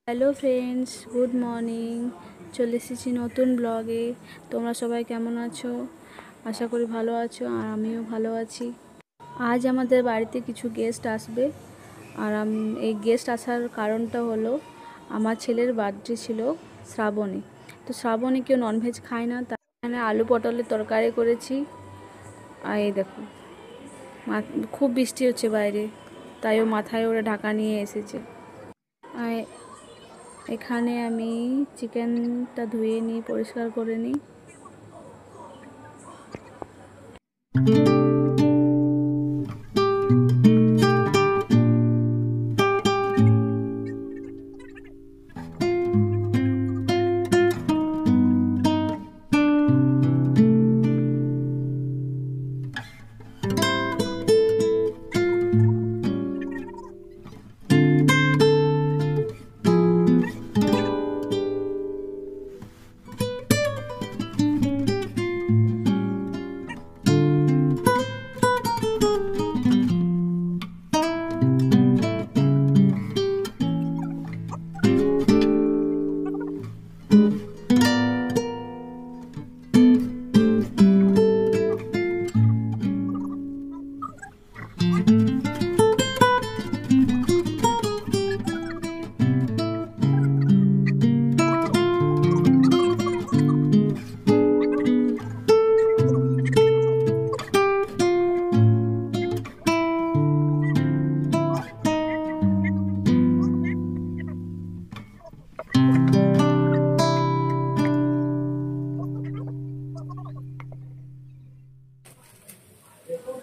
Hello friends, good morning. চলে এসেছি নতুন ব্লগে। তোমরা সবাই কেমন আছো? আশা করি ভালো আছো, আর আমিও ভালো আছি। আজ আমাদের বাড়িতে কিছু গেস্ট আসবে, আর এই গেস্ট আসার কারণটা হলো আমার ছেলের বার্থডে ছিল শ্রাবণী। তো শ্রাবণী কেউ ননভেজ খায় না, তাই এখানে আলু পটলের তরকারি করেছি। আর এই দেখো, খুব বৃষ্টি হচ্ছে বাইরে, তাই ও মাথায় ওরা ঢাকা নিয়ে এসেছে। আর এখানে আমি চিকেনটা ধুয়ে নিই, পরিষ্কার করে নিই।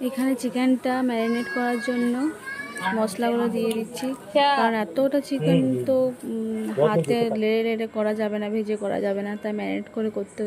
এখানে চিকেনটা ম্যারিনেট করার জন্য মশলাগুলো দিয়ে দিচ্ছি, কারণ এতটা চিকেন তো হাতে লেড়ে লেড়ে করা যাবে না, ভেজে করা যাবে না, তাই ম্যারিনেট করে করতে।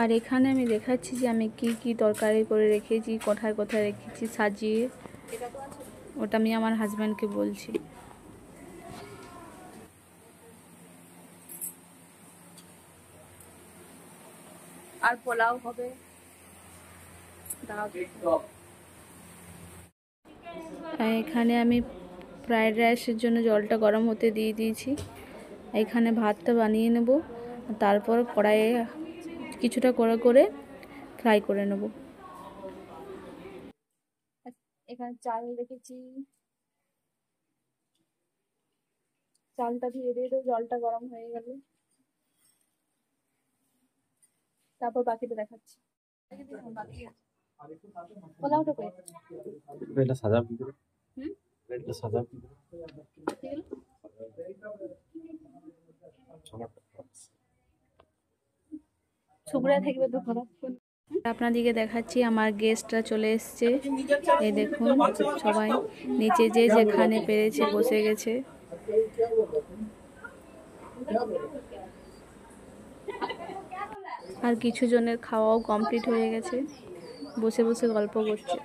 আর এখানে আমি দেখাচ্ছি যে আমি কি কি তরকারি করে রেখেছি, কোথায় কোথায় রেখেছি সাজিয়ে। ওটা আমি আমার হাজব্যান্ডকে বলছি। আর পোলাও হবে। এখানে আমি ফ্রাইড রাইসের জন্য জলটা গরম হতে দিয়ে দিয়েছি। এখানে ভাতটা বানিয়ে নেব, তারপর কড়াইয়ে কিছুটা করে করে ফ্রাই করে নেব। এখানে চাল রেখেছি, চালটা ধুয়ে দিয়ে দেবো, জলটা গরম হয়ে গেল, তারপর বাকিটা দেখাচ্ছি। পোলাওটা কই? এটা সাজা কি করে? এটা সাজা কি করে? ছুবড়া থাকবে তো খারাপ। আপনাদেরকে দেখাচ্ছি আমার গেস্টরা চলে এসছে। এই দেখুন, সবাই নিচে যে যেখানে পেরেছে বসে গেছে। আর কিছু জনের খাওয়াও কমপ্লিট হয়ে গেছে, বসে বসে গল্প করছে।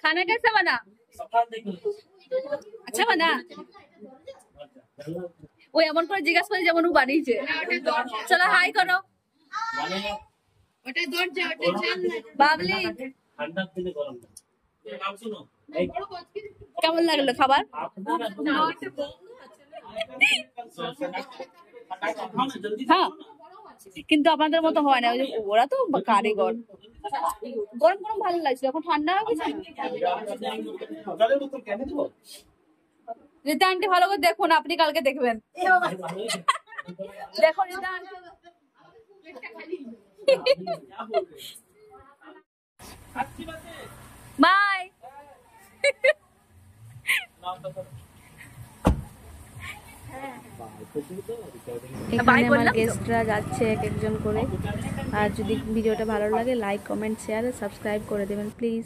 खाना कैसा बना? আচ্ছা না ওই এমন করে জিজ্ঞাসা করে যেমন ও বানিয়েছে। চলো হাই করো বাবলি। কেমন লাগলো খাবার? হ্যাঁ কিন্তু আপনাদের মতো হয় না, ওই যে ওরা তো কারিগর। গরম গরম ভালো লাগছে, এখন ঠান্ডা হয়ে গেছে। রীতা আন্টি ভালো করে দেখুন, আপনি কালকে দেখবেন। দেখো রীতা আন্টি বাই। এখানে আমার গেস্টরা যাচ্ছে এক একজন করে। আর যদি ভিডিওটা ভালো লাগে লাইক কমেন্ট শেয়ার সাবস্ক্রাইব করে দেবেন প্লিজ।